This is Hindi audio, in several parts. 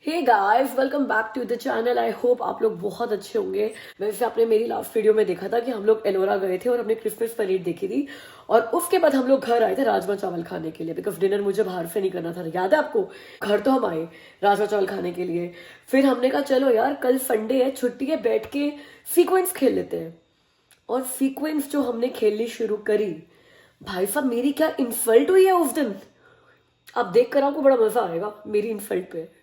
Hey guys, welcome back to the channel. I hope आप लोग बहुत अच्छे होंगे। वैसे आपने मेरी लास्ट वीडियो में देखा था कि हम लोग एलोरा गए थे और हमने क्रिसमस परेड देखी थी और उसके बाद हम लोग घर आए थे राजमा चावल खाने के लिए, बिकॉज डिनर मुझे बाहर से नहीं करना था। याद है आपको? घर तो हम आए राजमा चावल खाने के लिए। फिर हमने कहा चलो यार कल संडे है, छुट्टी है, बैठ के सीक्वेंस खेल लेते हैं। और सीक्वेंस जो हमने खेलनी शुरू करी, भाई साहब मेरी क्या इंसल्ट हुई है उस दिन। आप देख कर आपको बड़ा मजा आएगा मेरी इंसल्ट पे।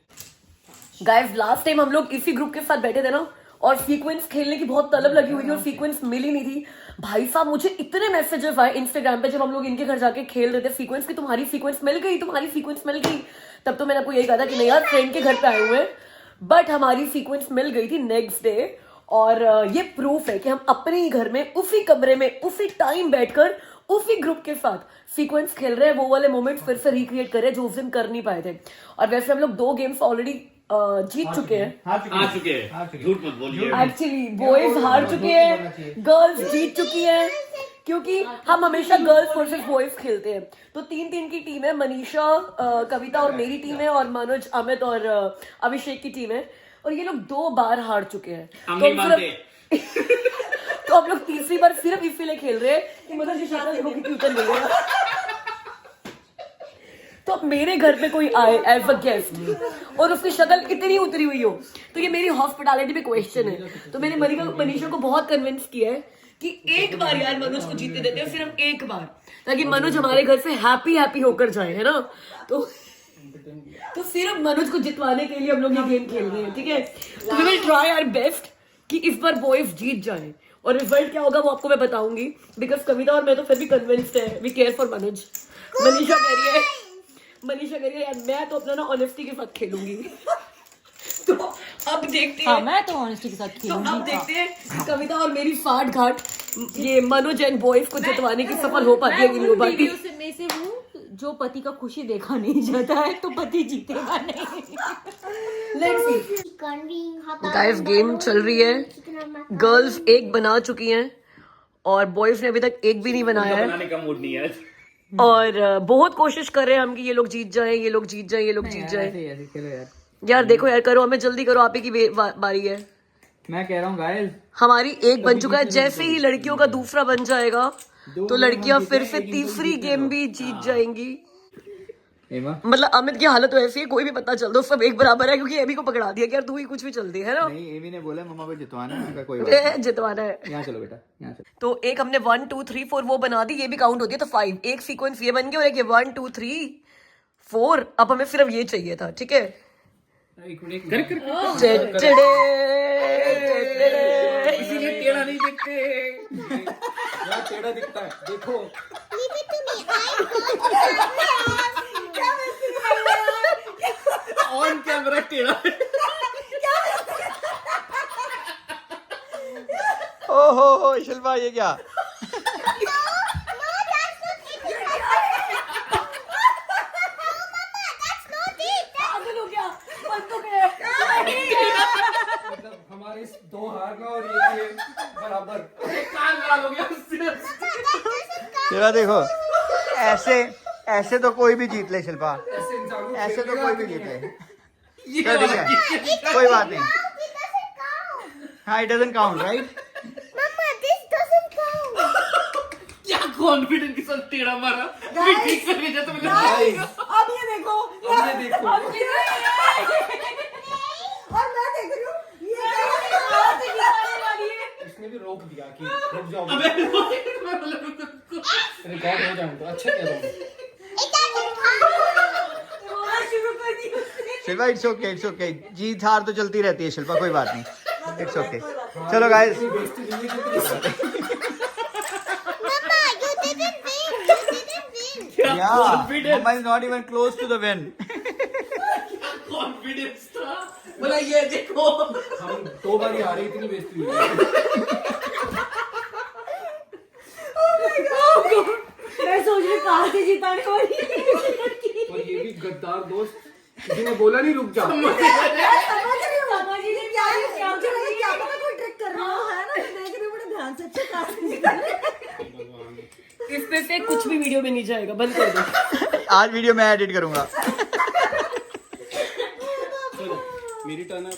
गाइस लास्ट टाइम हम लोग इसी ग्रुप के साथ बैठे थे ना, और सीक्वेंस खेलने की बहुत तलब लगी हुई थी और सीक्वेंस मिली नहीं थी। भाई साहब मुझे इतने मैसेजेस आए इंस्टाग्राम पे जब हम लोग इनके घर जाके खेल रहे थे सीक्वेंस की, तुम्हारी सीक्वेंस मिल गई, तुम्हारी सीक्वेंस मिल गई। तब तो मैंने आपको यही कहा था कि नहीं यार फ्रेंड के घर पे आए हुए हैं, बट हमारी सीक्वेंस मिल गई थी नेक्स्ट डे। और ये प्रूफ है कि हम अपने ही घर में उसी कमरे में उसी टाइम बैठकर उसी ग्रुप के साथ सीक्वेंस खेल रहे हैं। वो वाले मोमेंट्स फिर से रिक्रिएट कर रहे हैं जो उस दिन कर नहीं पाए थे। और वैसे हम लोग 2 गेम्स ऑलरेडी जीत चुके हैं। हार चुके हैं, झूठ मत बोलिए। एक्चुअली बॉयज हार चुके हैं, गर्ल्स जीत चुकी हैं, क्योंकि हम हमेशा गर्ल्स वर्सेस बॉयज खेलते हैं। तो 3-3 की टीम है, मनीषा, कविता और मेरी टीम है, और मनोज, अमित और अभिषेक की टीम है। और ये लोग 2 बार हार चुके हैं। तो हम लोग तीसरी बार सिर्फ इसीलिए खेल रहे हैं कि मतलब ये शक्ल देखो कितनी उतर गई है। तो अब मेरे घर पे कोई आए एज अ गेस्ट और उसकी शक्ल इतनी उतरी हुई हो, तो ये मेरी हॉस्पिटैलिटी पे क्वेश्चन है। तो मैंने मनीषा को बहुत कन्विंस किया है कि एक बार यार मनोज को जीतने देते हैं, सिर्फ एक बार, ताकि मनोज हमारे घर से हैप्पी होकर जाए, है ना। तो सिर्फ मनोज को जितवाने के लिए हम लोग ये गेम खेल रहे हैं, ठीक है। तो we will try our best कि इस बार बॉयज जीत जाए, और रिजल्ट क्या होगा वो आपको मैं बताऊंगी, बिकॉज कविता और मैं तो फिर भी कन्विंस्ड है, we care for Manoj. Manisha कह रही है यार मैं तो अपना ना ऑनेस्टी के साथ खेलूंगी। तो अब देखते हैं। मैं तो ऑनेस्टी के साथ खेलूंगी। तो अब देखते हैं कविता और मेरी फाट घाट ये मनोज एंड बॉयज को जितवाने की सफल हो पाती है कि नहीं हो पाती। में से हूँ जो पति का खुशी देखा नहीं जाता है, तो पति जीतेगा नहीं। लेट्स सी गाइस, गेम चल रही है। गर्ल्स एक बना चुकी हैं और बॉयज ने अभी तक एक भी नहीं बनाया है। बनाने का मूड नहीं है और बहुत कोशिश कर रहे हैं हम कि ये लोग जीत जाएं, ये लोग जीत जाएं, ये लोग जीत जाएं। यार देखो यार, करो, हमें जल्दी करो, आप ही की बारी है। मैं कह रहा हूँ गाइस, हमारी एक बन चुका है, जैसे ही लड़कियों का दूसरा बन जाएगा तो लड़कियां फिर से तीसरी गेम भी जीत जाएंगी। मतलब अमित की हालत तो ऐसी है, कोई भी पता चल दो सब एक बराबर है, क्योंकि एमी को पकड़ा दिया कि यार तू ही कुछ भी चल दे, है ना। नहीं, एमी ने बोला मम्मा को जितवाना है, कोई बात नहीं, जितवाना है। यहाँ चलो बेटा, यहाँ चलो। तो एक हमने 1 2 3 4 वो बना दी, ये भी काउंट होती है, तो 5। एक सीक्वेंस ये बन गया और एक ये 1 2 3 4। अब हमें सिर्फ ये चाहिए था, ठीक है। इसीलिए टेढ़ा नहीं देखते। यहाँ टेढ़ा दिखता है, देखो। ऑन कैमरा टेढ़ा। ओहो शिल्पा, ये क्या? हमारे 2 हार का और ये बराबर। कान लाल हो गया। शिल्पा देखो, ऐसे तो कोई भी जीत ले शिल्पा, ऐसे तो कोई भी जीत ले। चलो ठीक है, कोई बात नहीं। हाँ, it doesn't count, right? क्या कॉन्फिडेंस के साथ टेढ़ा मारा। ठीक से भेजा तो मैंने। अब ये देखो, अब ये देखो। और मैं देख रही हूँ इसने भी रोक दिया कि रुक जाओ, अबे रिकॉर्ड हो जाए तो अच्छा किया तुमने। शिल्पा इट्स ओके, जीत हार तो चलती रहती है शिल्पा, कोई बात नहीं, इट्स ओके। चलो guys, mama is not even close to the win. Confidence था, बोला ये देखो। हम 2 बार ही हारे, इतनी बेइज्जती हुई है। मैं सोच रही कहाँ से जिताने वाली। और ये भी गद्दार दोस्त, किसी ने बोला नहीं रुक जा। इसमें से कुछ भी वीडियो में नहीं जाएगा, बंद कर दो। आज वीडियो मैं एडिट करूंगा। मेरी टर्न है।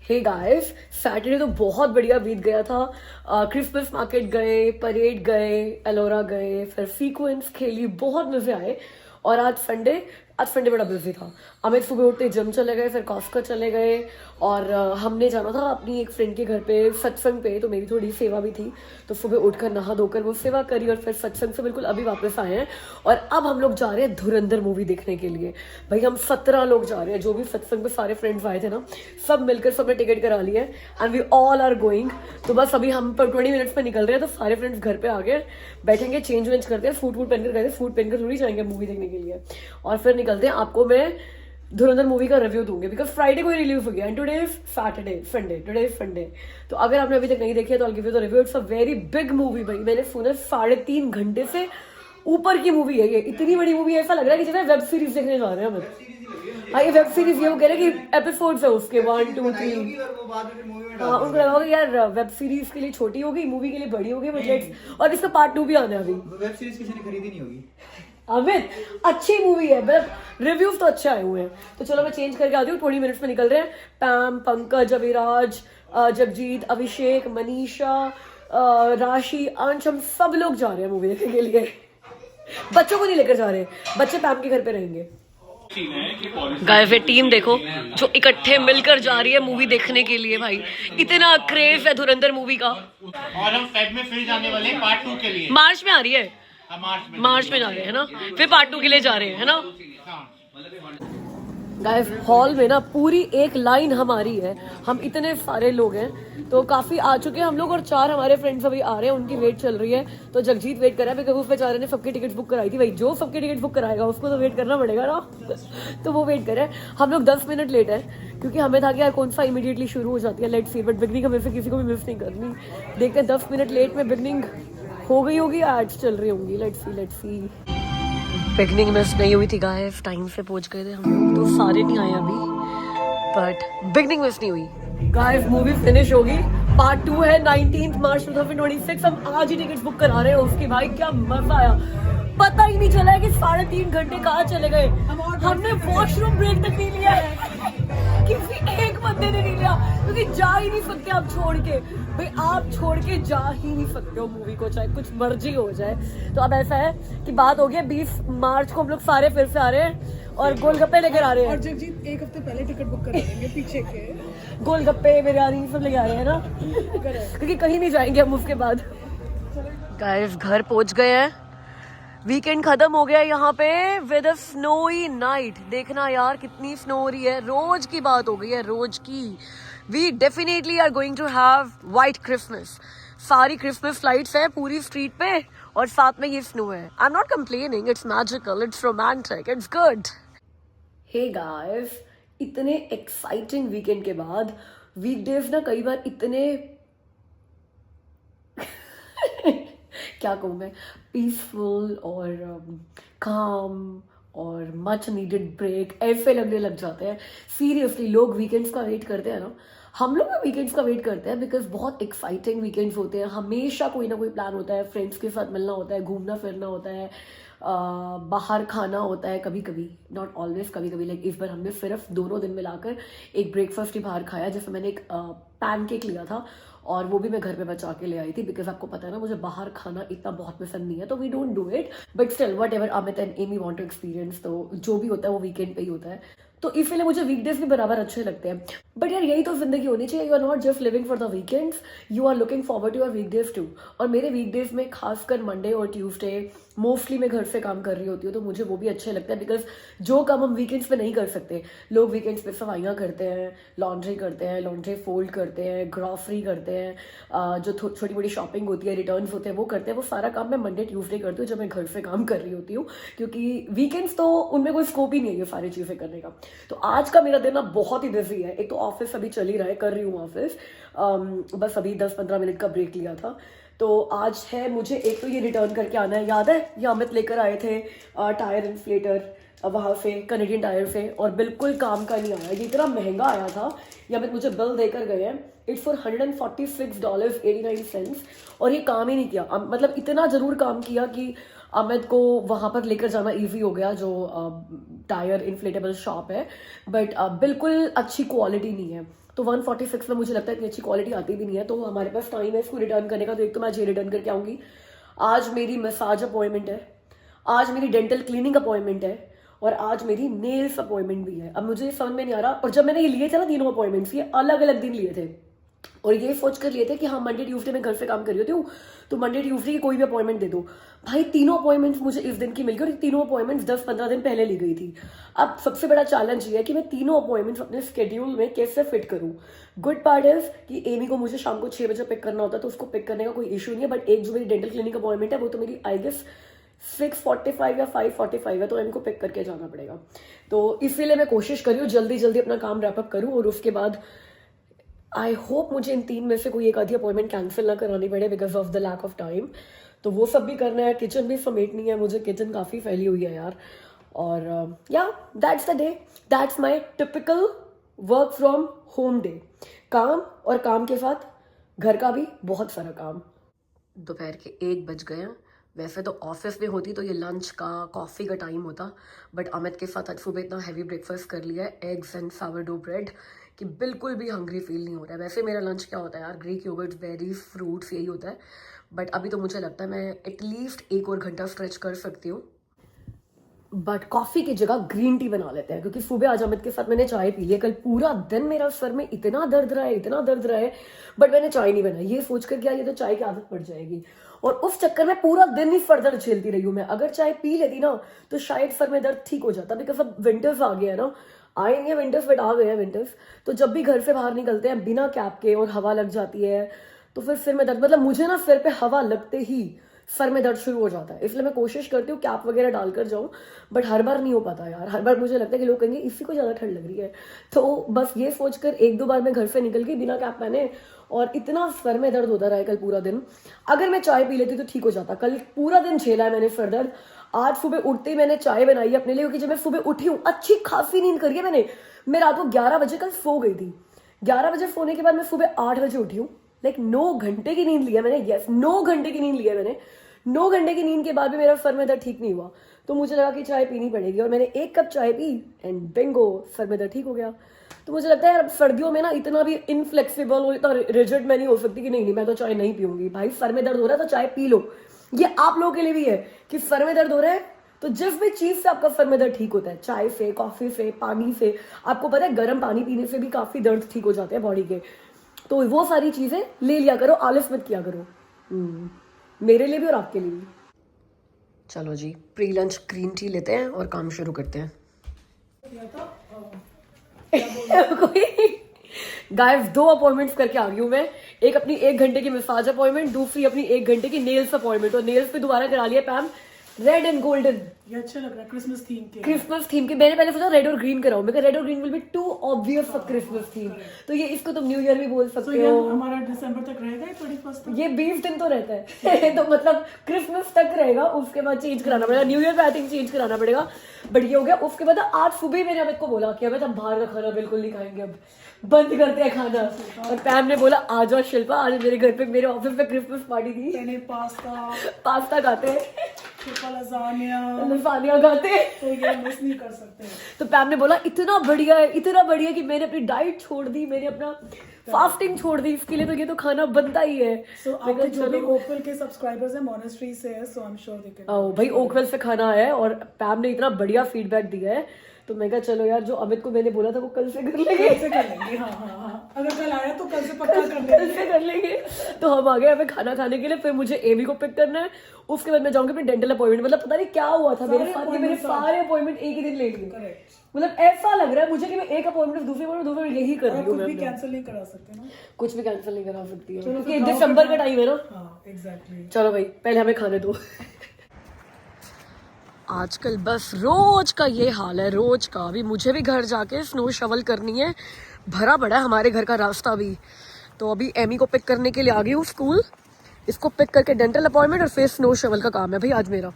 हे गाइस, सैटरडे तो बहुत बढ़िया बीत गया था। क्रिसमस मार्केट गए, परेड गए, एलोरा गए, फिर सीक्वेंस खेली, बहुत मजे आए। और आज संडे बड़ा बिजी था। अमित सुबह उठते जिम चले गए, फिर कॉस्को चले गए, और हमने जाना था अपनी एक फ्रेंड के घर पे सत्संग पे, तो मेरी थोड़ी सेवा भी थी, तो सुबह उठकर नहा धोकर वो सेवा करी और फिर सत्संग से बिल्कुल अभी वापस आए हैं। और अब हम लोग जा रहे हैं धुरंधर मूवी देखने के लिए। भाई हम 17 लोग जा रहे हैं, जो भी सत्संग में सारे फ्रेंड्स आए थे ना, सब मिलकर सबने टिकट करा ली है and we all are going. तो बस अभी हम 20 मिनट्स में निकल रहे हैं, तो सारे फ्रेंड्स घर पे आ गए, बैठेंगे, चेंज वेंज करते हैं, सूट पहनकर गए थे, सूट पहनकर थोड़ी जाएंगे मूवी देखने के लिए, और फिर निकलते हैं। आपको मैं धुरंधर मूवी का रिव्यू दूंगी बिकॉज फ्राइडे को ही रिलीज हो गया and today is Sunday, today is Sunday. तो अगर आपने अभी तक नहीं देखी है तो I give you the review. It's a very big movie. भाई मैंने सुना 3.5 घंटे से ऊपर की मूवी है ये, इतनी बड़ी मूवी है, ऐसा लग रहा है कि जैसे वेब सीरीज देखने जा रहे हैं हम। हाँ, ये वेब सीरीज, ये वो कह रहे हैं कि एपिसोड्स है उसके 1, 2, 3। हाँ, उनको लगा कि यार वेब सीरीज के लिए छोटी होगी, मूवी के लिए बड़ी होगी, बट और इसका पार्ट 2 भी आना है अभी। वेब सीरीज किसी ने खरीदी नहीं होगी। अमित, अच्छी मूवी है, मतलब रिव्यूज तो अच्छे आए हुए हैं। तो चलो मैं चेंज करके आती हूँ, 20 मिनट्स में निकल रहे हैं। पैम, पंकज, अविराज, जगजीत, अभिषेक, मनीषा, राशि, अंश, हम सब लोग जा रहे हैं मूवी देखने के लिए। बच्चों को नहीं लेकर जा रहे, बच्चे पैम के घर पे रहेंगे। गाइस, ये टीम देखो जो इकट्ठे मिलकर जा रही है मूवी देखने के लिए। भाई इतना क्रेज है धुरंधर मूवी का। और हम फेब में फिर जाने वाले हैं पार्ट 2 के लिए। मार्च में आ रही है, मार्च में जा रहे हैं ना, फिर पार्ट 2 के लिए जा रहे हैं, है ना। गाइस, हॉल में ना पूरी एक लाइन हमारी है, हम इतने सारे लोग हैं, तो काफी आ चुके हैं हम लोग, और 4 हमारे फ्रेंड्स अभी आ रहे हैं, उनकी वेट चल रही है। तो जगजीत वेट कर रहा है बिकॉज उस बेचारे ने सबकी टिकट बुक कराई थी। भाई जो सबकी टिकट बुक कराएगा उसको तो वेट करना पड़ेगा ना। तो वो वेट कर रहे हैं। हम लोग 10 मिनट लेट है क्योंकि हमें था कि यार कौन सा इमीडिएटली शुरू हो जाती है, लेट्स सी, बट बिगनिंग हमें से किसी को भी मिस नहीं करनी। देखते हैं 10 मिनट लेट में बिगनिंग हो गई होगी, एड्स चल रही होंगी, लेट्स सी। बिगनिंग मिस नहीं हुई थी गाइस, टाइम से पहुंच गए थे हम लोग, तो सारे नहीं आए अभी, बट बिगनिंग मिस नहीं हुई। गाइस, मूवी फिनिश होगी, पार्ट 2 है 19 मार्च 2026। हम आज ही टिकट बुक करा रहे हैं उसकी। भाई क्या मजा आया, पता ही नहीं चला है कि 3.5 घंटे कहाँ चले गए। हमने वॉशरूम ब्रेक तक नहीं लिया है, किसी एक बंदे ने नहीं लिया, क्योंकि जा ही नहीं सकते आप छोड़ के। भाई आप छोड़ के जा ही नहीं सकते हो मूवी को, चाहे कुछ मर्जी हो जाए। तो अब ऐसा है कि बात हो गई, 20 मार्च को हम लोग सारे फिर से आ रहे हैं और गोलगप्पे लेकर आ रहे हैं। और जगजीत 1 हफ्ते पहले टिकट बुक करा देंगे पीछे के। गोलगप्पे, बिरयानी सब लेके आ रहे हैं ना, क्योंकि कहीं नहीं जाएंगे हम उसके बाद। गाइस, घर पहुंच गए हैं, वीकेंड खत्म हो गया यहाँ पे विद अ स्नोई नाइट। देखना यार कितनी स्नो हो रही है, रोज की बात हो गई है, रोज की। We definitely are going to have white Christmas. सारी क्रिसमस लाइट्स है पूरी स्ट्रीट पे और साथ में ये स्नो है। I am not complaining, it's magical, it's romantic, it's good. Hey guys, इतने एक्साइटिंग वीकेंड के बाद वीकडेज ना कई बार इतने क्या कहूँ मैं, पीसफुल और काम और मच नीडेड ब्रेक ऐसे लगने लग जाते हैं। सीरियसली लोग वीकेंड्स का वेट करते हैं ना, हम लोग भी वीकेंड्स का वेट करते हैं बिकॉज बहुत एक्साइटिंग वीकेंड्स होते हैं। हमेशा कोई ना कोई प्लान होता है, फ्रेंड्स के साथ मिलना होता है, घूमना फिरना होता है, बाहर खाना होता है, कभी कभी, नॉट ऑलवेज, कभी कभी। लाइक इस बार हमने सिर्फ दोनों दिन मिलाकर एक ब्रेकफास्ट ही बाहर खाया, जैसे मैंने एक पैनकेक लिया था और वो भी मैं घर पे बचा के ले आई थी बिकॉज आपको पता है ना मुझे बाहर खाना इतना बहुत पसंद नहीं है, तो we don't do it, but still whatever Amit and Amy want to experience, तो जो भी होता है वो वीकेंड पे ही होता है। तो इसलिए मुझे वीकडेज भी बराबर अच्छे लगते हैं। बट यार यही तो जिंदगी होनी चाहिए, you are not just living for the weekends, you are looking forward to your weekdays too. और मेरे वीकडेज में खासकर मंडे और ट्यूसडे मोस्टली मैं घर से काम कर रही होती हूँ, तो मुझे वो भी अच्छे लगता है बिकॉज जो काम हम वीकेंड्स पे नहीं कर सकते, लोग वीकेंड्स पे सफाइयाँ करते हैं, लॉन्ड्री करते हैं, लॉन्ड्री फोल्ड करते हैं, ग्रॉसरी करते हैं, जो छोटी मोटी शॉपिंग होती है, रिटर्न्स होते हैं, वो करते हैं। वो सारा काम मैं मंडे ट्यूसडे करती हूँ जब मैं घर से काम कर रही होती हूँ, क्योंकि वीकेंड्स तो उनमें कोई स्कोप ही नहीं है ये सारी चीज़ें करने का। तो आज का मेरा दिन ना बहुत ही बिजी है। एक तो ऑफिस अभी चल ही रहा है, कर रही हूँ ऑफिस, बस अभी 10-15 मिनट का ब्रेक लिया था। तो आज है मुझे एक तो ये रिटर्न करके आना है, याद है ये अमित लेकर आए थे टायर इन्फ्लेटर वहाँ से, कैनेडियन टायर से, और बिल्कुल काम का नहीं आया, ये इतना महंगा आया था। ये अमित मुझे बिल देकर गए हैं, इट्स फॉर $146.89 और ये काम ही नहीं किया। मतलब इतना ज़रूर काम किया कि अमित को वहाँ पर लेकर जाना इजी हो गया, जो टायर इन्फ्लेटेबल शॉप है, बट बिल्कुल अच्छी क्वालिटी नहीं है। तो 146 में मुझे लगता है इतनी अच्छी क्वालिटी आती भी नहीं है, तो हमारे पास टाइम है इसको रिटर्न करने का। तो एक तो मैं आज ये रिटर्न करके आऊँगी, आज मेरी मसाज अपॉइंटमेंट है, आज मेरी डेंटल क्लीनिंग अपॉइंटमेंट है, और आज मेरी नेल्स अपॉइंटमेंट भी है। अब मुझे समझ में नहीं आ रहा, और जब मैंने ये लिए थे ना तीनों अपॉइंटमेंट्स, ये अलग अलग दिन लिए थे, और ये सोच कर लिए थे कि हाँ मंडे ट्यूसडे में घर से काम कर रही होती हूँ, तो मंडे ट्यूसडे की कोई भी अपॉइंटमेंट दे दो। भाई तीनों अपॉइंटमेंट्स मुझे इस दिन की मिल गई, और तीनों अपॉइंटमेंट्स 10-15 दिन पहले ली गई थी। अब सबसे बड़ा चैलेंज ये है कि मैं तीनों अपॉइंटमेंट्स अपने स्केड्यूल में कैसे फिट करूँ। गुड पार्ट इज कि एमी को मुझे शाम को 6 बजे पिक करना होता है, तो उसको पिक करने का कोई इशू नहीं है, बट एक जो मेरी डेंटल क्लिनिक अपॉइंटमेंट है वो तो मेरी आई गेस 6:45 या 5:45 है, तो इनको पिक करके जाना पड़ेगा। तो इसीलिए मैं कोशिश कर रही हूँ जल्दी जल्दी अपना काम रैपअप करूँ, और उसके बाद आई होप मुझे इन 3 में से कोई एक आधी अपॉइंटमेंट कैंसिल ना करानी पड़े because of the lack of time. तो वो सब भी करना है, किचन भी समेटनी है मुझे, किचन काफ़ी फैली हुई है यार। और या that's the day, that's my typical work from home day. काम, और काम के साथ घर का भी बहुत सारा काम। दोपहर के 1 बज गए हैं। वैसे तो ऑफिस में होती तो ये लंच का कॉफ़ी का टाइम होता, बट अमित के साथ आज सुबह इतना हैवी ब्रेकफास्ट कर लिया है, एग्स एंड सावरडो ब्रेड, कि बिल्कुल भी हंग्री फील नहीं हो रहा है। वैसे मेरा लंच क्या होता है यार, ग्रीक योगर्ट, बेरीज, फ्रूट्स, यही होता है, बट अभी तो मुझे लगता है मैं एटलीस्ट 1 और घंटा स्ट्रेच कर सकती हूँ। बट कॉफ़ी की जगह ग्रीन टी बना लेते हैं, क्योंकि सुबह आज अमित के साथ मैंने चाय पी ली। कल पूरा दिन मेरा सर में इतना दर्द रहा है, इतना दर्द रहा है, बट मैंने चाय नहीं बनाई, ये सोच कर क्या ये तो चाय की आदत पड़ जाएगी, और उस चक्कर में पूरा दिन ही सर दर्द झेलती रही हूँ मैं। अगर चाय पी लेती ना तो शायद सर में दर्द ठीक हो जाता, बिकॉज अब विंटर्स आ गया है ना, आए नहीं है विंटर्स बट आ गए हैं विंटर्स, तो जब भी घर से बाहर निकलते हैं बिना कैप के और हवा लग जाती है तो फिर सिर में दर्द, मतलब मुझे ना सिर पे हवा लगते ही सर में दर्द शुरू हो जाता है। इसलिए मैं कोशिश करती हूँ कैप वगैरह डालकर जाऊँ, बट हर बार नहीं हो पाता यार। हर बार मुझे लगता है कि लोग कहेंगे इसी को ज़्यादा ठंड लग रही है, तो बस ये सोचकर 1-2 बार मैं घर से निकल गई बिना कैप पहने, और इतना सर में दर्द होता रहा है कल पूरा दिन। अगर मैं चाय पी लेती तो ठीक हो जाता। कल पूरा दिन झेला है मैंने सर दर्द। आज सुबह उठते ही मैंने चाय बनाई अपने लिए, क्योंकि जब मैं सुबह उठी हूँ अच्छी खासी नींद करी है मैंने। मैं रात को 11 बजे कल सो गई थी। 11 बजे सोने के बाद मैं सुबह 8 बजे उठी हूँ, लाइक 9 घंटे की नींद लिया मैंने। यस, 9 घंटे की नींद लिया मैंने। 9 घंटे की नींद के बाद भी मेरा सर में दर्द ठीक नहीं हुआ, तो मुझे लगा कि चाय पीनी पड़ेगी, और मैंने 1 कप चाय पी एंड बिंगो, सर में दर्द ठीक हो गया। तो मुझे लगता है यार सर्दियों में ना इतना भी इनफ्लेक्सिबल और इतना रिजिड मैं नहीं हो सकती कि नहीं मैं तो चाय नहीं पीऊंगी। भाई सर में दर्द हो रहा है तो चाय पी लो। ये आप लोगों के लिए भी है कि सर में दर्द हो रहा है तो जिस भी चीज से आपका सर में दर्द ठीक होता है, चाय से, कॉफी से, पानी से, आपको पता है गर्म पानी पीने से भी काफी दर्द ठीक हो जाते हैं बॉडी के, तो वो सारी चीजें ले लिया करो, आलस मत किया करो, मेरे लिए भी और आपके लिए भी। चलो जी, प्री लंच ग्रीन टी लेते हैं और काम शुरू करते हैं। गाइस 2 अपॉइंटमेंट्स करके आ गई हूँ मैं। एक अपनी 1 घंटे की मसाज अपॉइंटमेंट, दूसरी अपनी 1 घंटे की नेल्स अपॉइंटमेंट, और नेल्स पे दोबारा करा लिया पैम रेड एंड गोल्डन। ये अच्छा लग रहा है क्रिसमस थीम के। क्रिसमस थीम के मैंने पहले सोचा रेड और ग्रीन कराऊं, मैं रेड और green will be too obvious for Christmas theme, तो ये इसको तुम न्यू ईयर भी बोल तो सकते ये हो। हमारा दिसंबर तक रहेगा 31 तक। ये 20 दिन तो रहता है तो मतलब क्रिसमस तक रहेगा, उसके बाद चेंज कराना पड़ेगा, न्यू ईयर पे आई थिंक चेंज कराना पड़ेगा, बट ये हो गया। उसके बाद आज सुबह मैंने अमित को बोला कि अमित हम बाहर का खाना बिल्कुल नहीं खाएंगे, अब बंद करते हैं खाना, और पैम ने बोला आ जाओ शिल्पा, आज मेरे घर पे मेरे ऑफिस में क्रिसमस पार्टी थी, मैंने पास्ता खाते हैं, लसानिया खाते हैं, तो ये मिस नहीं कर सकते। तो पैम ने बोला इतना बढ़िया है, इतना बढ़िया कि मैंने अपनी डाइट छोड़ दी, मैंने अपना फास्टिंग छोड़ दी, इसके लिए तो ये तो खाना बनता ही है। सो आपके जो भी ओकविल के सब्सक्राइबर्स हैं मॉनेस्ट्री से है, so I am sure they can. ओ भाई ओकविल से खाना है, और पैम ने इतना बढ़िया फीडबैक दिया है, तो मैं कहा चलो यार जो अमित को मैंने बोला था वो कल से कर लेंगे, कल से कर लेंगे। हाँ, अगर कल आया तो कल से पक्का कर लेंगे, कल से कर लेंगे। तो हम आ गए हमें खाना खाने के लिए, फिर मुझे एमी को पिक करना है, उसके बाद मैं जाऊंगी अपनी डेंटल अपॉइंटमेंट। मतलब पता नहीं क्या हुआ था मेरे साथ कि मेरे सारे अपॉइंटमेंट एक ही दिन ले लिए, मतलब ऐसा लग रहा है मुझे कि मैं एक अपॉइंटमेंट दूसरे अपॉइंटमेंट यही कर रही हूँ। कुछ भी कैंसिल नहीं करा सकते ना, कुछ भी कैंसिल नहीं करा सकती है क्योंकि दिसंबर का टाइम है ना। हाँ एग्जैक्टली। चलो भाई पहले हमें खाने दो। आजकल बस रोज का ये हाल है, रोज का। अभी मुझे भी घर जाके स्नो शवल करनी है, भरा पड़ा है हमारे घर का रास्ता भी। तो अभी एमी को पिक करने के लिए आ गई हूँ स्कूल, इसको पिक करके डेंटल अपॉइंटमेंट और फिर स्नो शवल का काम है भाई आज मेरा।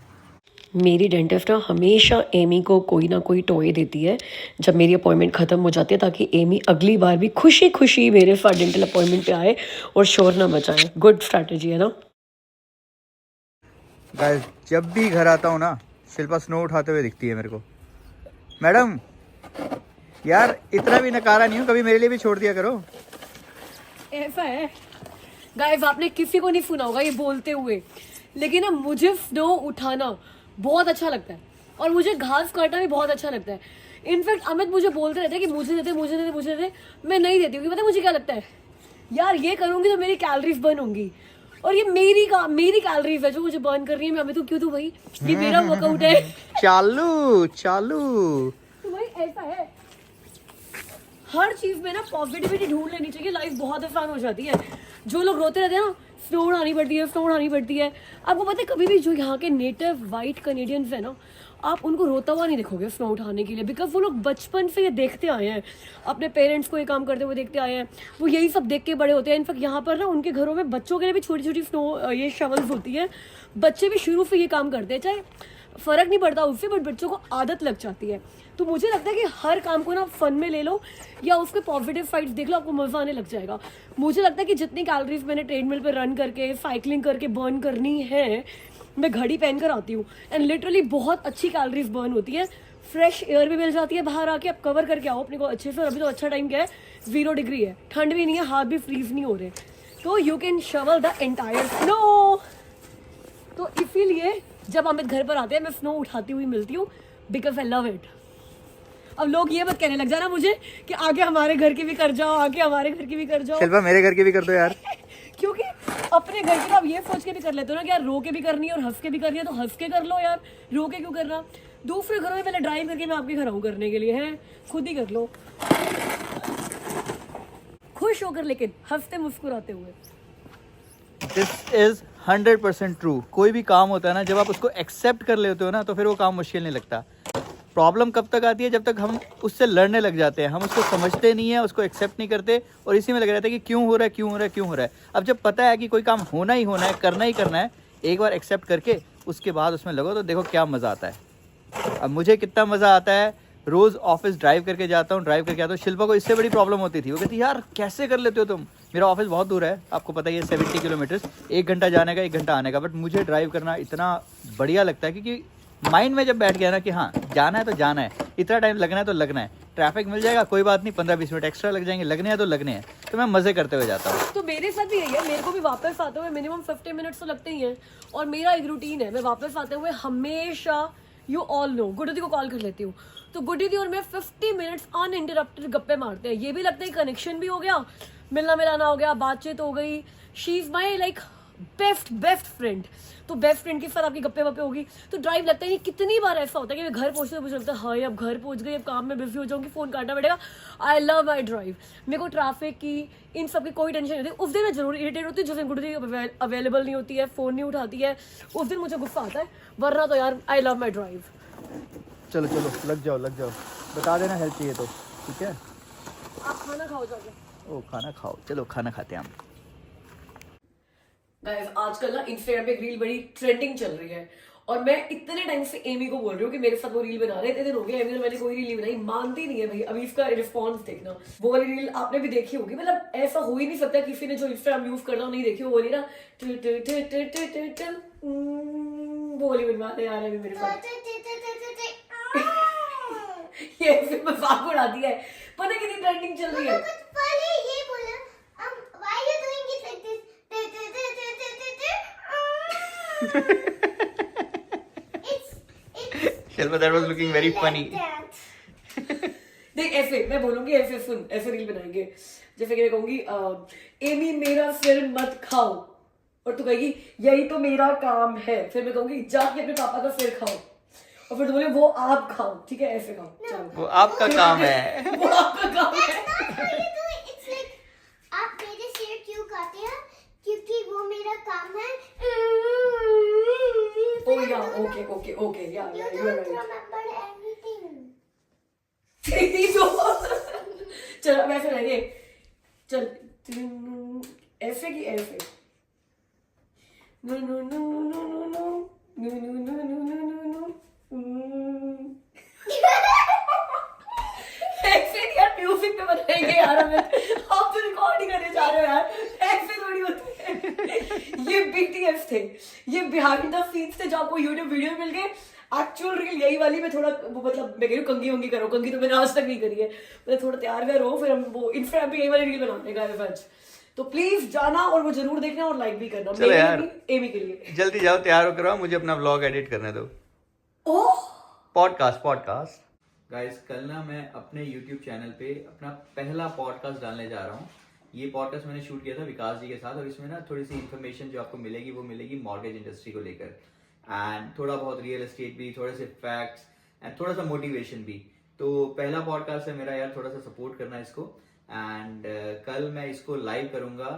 मेरी डेंटिस्ट ना हमेशा एमी को कोई ना कोई टॉय देती है जब मेरी अपॉइंटमेंट ख़त्म हो जाती है, ताकि एमी अगली बार भी खुशी खुशी मेरे साथ डेंटल अपॉइंटमेंट पे आए और शोर ना मचाए। गुड स्ट्रैटेजी है ना। गाइस जब भी घर आता हूँ ना शिल्पा स्नो उठाते हुए दिखती है मेरे को। मैडम यार इतना भी नकारा नहीं हूँ, कभी मेरे लिए भी छोड़ दिया करो। ऐसा है गाइस, आपने किसी को नहीं सुना होगा ये बोलते हुए, लेकिन ना मुझे स्नो उठाना बहुत अच्छा लगता है और मुझे घास काटना भी बहुत अच्छा लगता है। इनफैक्ट अमित मुझे बोलते रहते हैं कि मुझे देते मुझे देते मुझे देते, मैं नहीं देती हूँ। पता है मुझे क्या लगता है, यार ये करूंगी तो मेरी कैलोरीज बर्न होंगी और ये मेरी कैलोरीज है जो मुझे बर्न कर रही है। मैं अमित को क्यों दूं भाई, ये मेरा वर्कआउट है। चालू चालू। तो भाई ऐसा है, हर चीज में ना पॉजिटिविटी ढूंढ लेनी चाहिए, लाइफ बहुत आसान हो जाती है। जो लोग रोते रहते हैं ना स्नो उड़ानी पड़ती है स्नो उड़ानी पड़ती है, आपको पता है कभी भी जो यहाँ के नेटिव वाइट कनेडियंस है ना, आप उनको रोता हुआ नहीं देखोगे स्नो उठाने के लिए, बिकॉज वो लोग बचपन से ये देखते आए हैं, अपने पेरेंट्स को ये काम करते हुए देखते आए हैं, वो यही सब देख के बड़े होते हैं। इनफैक्ट यहाँ पर ना उनके घरों में बच्चों के लिए भी छोटी छोटी स्नो ये शवल्स होती है, बच्चे भी शुरू से ये काम करते हैं, चाहे फर्क नहीं पड़ता उससे, बट बच्चों को आदत लग जाती है। तो मुझे लगता है कि हर काम को ना फन में ले लो या उसके पॉजिटिव साइड्स देख लो, आपको मजा आने लग जाएगा। मुझे लगता है कि जितनी कैलोरीज मैंने ट्रेडमिल पे रन करके साइकिलिंग करके बर्न करनी है, मैं घड़ी पहन कर आती हूँ एंड लिटरली बहुत अच्छी कैलोरीज बर्न होती है, फ्रेश एयर भी मिल जाती है। बाहर आके आप कवर करके आओ अपने को अच्छे से। और अभी तो अच्छा टाइम क्या है, 0 डिग्री है, ठंड भी नहीं है, हाथ भी फ्रीज नहीं हो रहे, तो you can shovel the entire snow. तो इसीलिए जब अमित घर पर आते हैं मैं स्नो उठाती हुई मिलती हूँ, बिकॉज आई लव इट। अब लोग ये मत कहने लग जाना मुझे कि आगे हमारे घर की भी कर जाओ, आगे हमारे घर की भी कर जाओ। शिल्पा मेरे घर की भी कर दो यार। क्योंकि अपने घर की तो आप ये सोच के भी कर लेते हो ना कि यार रो के भी करनी है और हंस के भी करनी है, तो हंस के कर लो यार, रो के क्यों करना। दूसरे घरों में पहले ड्राइव करके मैं आपके घर आऊँ करने के लिए, है खुद ही कर लो खुश होकर, लेकिन हंसते मुस्कुराते हुए। This is 100% true. कोई भी काम होता है ना, जब आप उसको एक्सेप्ट कर लेते हो ना, तो फिर वो काम मुश्किल नहीं लगता। प्रॉब्लम कब तक आती है, जब तक हम उससे लड़ने लग जाते हैं, हम उसको समझते नहीं है, उसको एक्सेप्ट नहीं करते और इसी में लगे रहते हैं कि क्यों हो रहा है क्यों हो रहा है क्यों हो रहा है। अब जब पता है कि कोई काम होना ही होना है, करना ही करना है, एक बार एक्सेप्ट करके उसके बाद उसमें लगो तो देखो क्या मज़ा आता है। अब मुझे कितना मज़ा आता है, रोज़ ऑफिस ड्राइव करके जाता हूँ, ड्राइव करके आता हूँ। शिल्पा को इससे बड़ी प्रॉब्लम होती थी, वो कहती यार कैसे कर लेते हो तुम, मेरा ऑफिस बहुत दूर है, आपको पता ही है 70 किलोमीटर्स, 1 घंटा जाने का 1 घंटा आने का, बट मुझे ड्राइव करना इतना बढ़िया लगता है क्योंकि माइंड में जब बैठ गया ना कि हाँ जाना है तो जाना है, इतना टाइम लगना है तो लगना है, ट्रैफिक मिल जाएगा कोई बात नहीं, 15-20 मिनट एक्स्ट्रा लग जाएंगे, लगने हैं तो लगने हैं, तो मैं मज़े करते हुए जाता हूँ। तो मेरे साथ भी यही है, मेरे को भी वापस आते हुए मिनिमम 50 मिनट्स तो लगते ही हैं और मेरा एक रूटीन है, मैं वापस आते हुए हमेशा, यू ऑल नो, गुड्डी को कॉल कर लेती हूँ, तो गुड्डी और मैं 50 मिनट्स अनइंटरप्टेड गप्पे मारते हैं। ये भी लगता है कनेक्शन भी हो गया, मिलना मिलाना हो गया, बातचीत हो गई। She is my like best friend, तो बेस्ट फ्रेंड के साथ आपकी गप्पे वप्पे होगी, तो ड्राइव लगता है नहीं। कितनी बार ऐसा होता है कि मैं घर पहुंचते मुझे लगता है हाय अब घर पहुंच गई, अब काम में बिजी हो जाऊंगी, फोन काटना पड़ेगा। आई लव माई ड्राइव, मेरे को ट्रैफिक की इन सब की कोई टेंशन नहीं होती। उस दिन मैं जरूर इरिटेट होती है जिस दिन गुड्डी अवेलेबल नहीं होती है, फोन नहीं उठाती है, उस दिन मुझे गुस्सा आता है, वरना तो यार आई लव माई ड्राइव। चलो चलो लग जाओ, बता देना हेल्प चाहिए तो, ठीक है। आप खाना खाओ जाके। ओ खाना खाओ, चलो खाना खाते हैं हम। गाइस आजकल ना इंस्टाग्राम पे एक रील बड़ी ट्रेंडिंग चल रही है और मैं इतने टाइम से एमी को बोल रही हूँ कि मेरे साथ वो रील बना रहे हैं। इतने दिन हो गए एमी ने मैंने कोई रील नहीं बनाई, मानती नहीं है भाई। अभी इसका रिस्पॉन्स देखना, वो वाली रील आपने भी देखी होगी, मतलब ऐसा हो ही नहीं सकता किसी ने जो इंस्टाग्राम यूज करना नहीं देखी। वो वाली ना वो वाली बनवाते यार अभी मेरे साथ ये फिर मजाक उड़ाती है, पता कितनी ट्रेंडिंग चल रही है। पहले ये बोला why are you doing it like this? Shelva, that was looking very funny. देख ऐसे मैं बोलूंगी, ऐसे सुन, ऐसे रील बनाएंगे जैसे कि मैं कहूंगी एमी मेरा सिर मत खाओ, और तू कहेगी यही तो मेरा काम है। फिर मैं कहूंगी जाके अपने पापा का सिर खाओ, और फिर बोले वो आप खाओ, ठीक है ऐसे खाओ, चलो वो आपका काम है। वो आपका काम है। It's like आप मेरे सिर क्यों खाते हैं? क्योंकि वो मेरा काम है। Oh yeah, okay, yeah, You you are don't right. remember everything. तेरी जो चलो वैसे रहेंगे, चल ऐसे की ऐसे no no no no no no no no no no no no ऐसे नहीं यार, म्यूजिक पे बनाएंगे यार हमें, आप तो रिकॉर्ड ही करने जा रहे हो यार, ऐसे थोड़ी होती है। ये BTS थे, ये बिहाइंड द सीन्स थे जो आपको यूट्यूब वीडियो मिल गए। एक्चुअल रील यही वाली मैं थोड़ा वो मतलब मैं कह रही हूँ कंगी वंगी करो, कंगी तो मैंने आज तक नहीं करी है, मैं थोड़ा तैयार व्यार हो फिर हम वो इंस्टाग्राम पे यही वाली रील बनाने का है आज। तो प्लीज जाना और वो जरूर देखना और लाइक भी करना चलो यार, एमी के लिए। जल्दी जाओ तैयार हो करो, मुझे अपना व्लॉग एडिट करने दो। ओह पॉडकास्ट गाइस, कल ना मैं अपने YouTube चैनल पे अपना पहला पॉडकास्ट डालने जा रहा हूँ। ये पॉडकास्ट मैंने शूट किया था विकास जी के साथ, और इसमें ना थोड़ी सी इन्फॉर्मेशन जो आपको मिलेगी वो मिलेगी मॉर्गेज इंडस्ट्री को लेकर, एंड थोड़ा बहुत रियल एस्टेट भी, थोड़े से फैक्ट्स एंड थोड़ा सा मोटिवेशन भी। तो पहला पॉडकास्ट है मेरा यार, थोड़ा सा सपोर्ट करना इसको। एंड कल मैं इसको लाइव करूंगा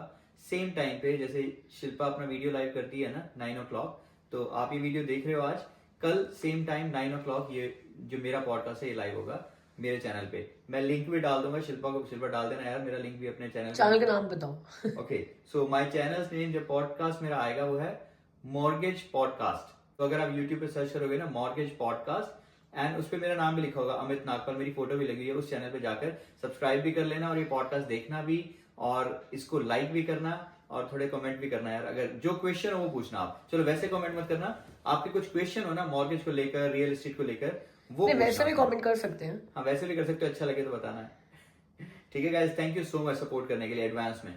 सेम टाइम पे जैसे शिल्पा अपना वीडियो लाइव करती है ना 9 o'clock, तो आप ये वीडियो देख रहे हो आज, कल सेम टाइम 9 o'clock ये जो मेरा पॉडकास्ट है ये लाइव होगा मेरे चैनल पे। मैं लिंक भी डाल दूंगा, शिल्पा डाल देना यार मेरा लिंक भी अपने चैनल का नाम बताओ। Okay, so my channel name जो पॉडकास्ट मेरा आएगा वो है मॉर्गेज पॉडकास्ट। तो अगर आप यूट्यूब पे सर्च करोगे ना मॉर्गेज पॉडकास्ट, एंड उस पर मेरा नाम भी लिखा होगा अमित नागपाल, मेरी फोटो भी लगी है, उस चैनल पे जाकर सब्सक्राइब भी कर लेना और ये पॉडकास्ट देखना भी, और इसको लाइक भी करना और थोड़े कमेंट भी करना यार। अगर जो क्वेश्चन हो वो पूछना आप, चलो वैसे कमेंट मत करना, आपके कुछ क्वेश्चन हो ना मॉर्गेज को लेकर, रियल एस्टेट को लेकर, वो वैसे भी कमेंट कर सकते हैं। हाँ वैसे भी कर सकते हो, अच्छा लगे तो बताना है। ठीक है guys, thank you so much support करने के लिए एडवांस में।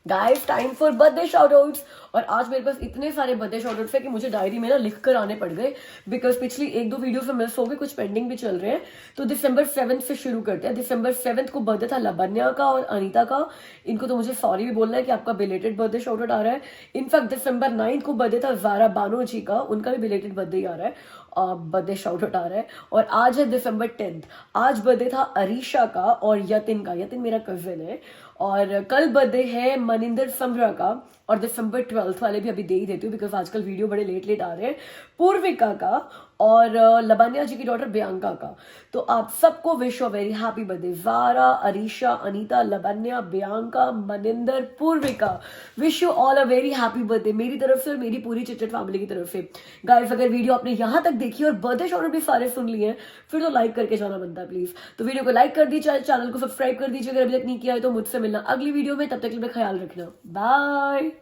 गाइस टाइम फॉर बर्थडे शाउटआउट्स, और आज मेरे पास इतने सारे बर्थडे शाउटआउट्स है कि मुझे डायरी में ना लिख कर आने पड़ गए, बिकॉज पिछली 1-2 वीडियो से मिस हो गए, कुछ पेंडिंग भी चल रहे हैं। तो दिसंबर 7 से शुरू करते हैं। दिसंबर 7 को बर्थडे था लबन्या का और अनीता का, इनको तो मुझे सॉरी भी बोलना है कि आपका बिलेटेड बर्थडे शाउटआउट आ रहा है। इनफैक्ट दिसंबर 9 को बर्थडे था ज़ारा बानो जी का, उनका भी बिलेटेड बर्थडे आ रहा है, बर्थडे शाउटआउट आ रहा है। और आज है दिसंबर 10, आज बर्थडे था अरीशा का और यतिन का, यतिन मेरा कजिन है। और कल बर्थडे है मनिंदर समरा का, और दिसंबर 12 वाले भी अभी दे ही देती हूँ बिकॉज आजकल वीडियो बड़े लेट आ रहे हैं, पूर्विका का और लबानिया जी की डॉटर बियांका का। तो आप सबको wish a very happy birthday, Zara, Arisha, Anita, Labania, Bianca, Maninder, Purvika, wish you all a very happy birthday मेरी तरफ से और मेरी पूरी चिटचट फैमिली की तरफ से। गाइस अगर वीडियो आपने यहाँ तक देखी और बर्थडे शाउट भी सारे सुन लिए हैं फिर तो लाइक करके जाना बनता है प्लीज। तो वीडियो को लाइक कर दीजिए, चैनल को सब्सक्राइब कर दीजिए अगर अभी तक नहीं किया है। तो मुझसे मिलना अगली वीडियो में, तब तक के लिए ख्याल रखना, बाय।